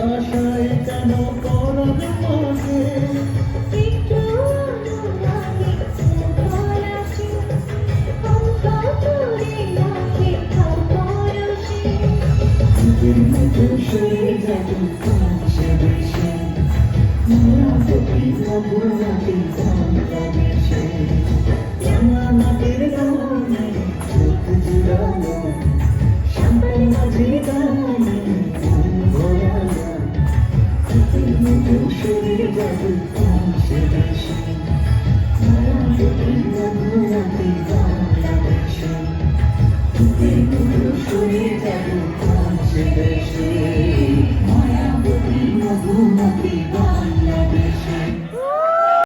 আশায় কেন পরাণ মাঝে একটু লাগে মুখর আছে অঙ্ক করে রাখে তার পরশে বুকের মধ্যে সরে যাবে সে দেশে মায়া যদি নবুয়াতে বাংলাদেশে জামানাতের গানে চোখ জুড়ালো শ্যামল মাঝে গানে মন ভরালো বুকের মধ্যে সরে যাবে সে দেশে মায়া যদি নবুয়াতে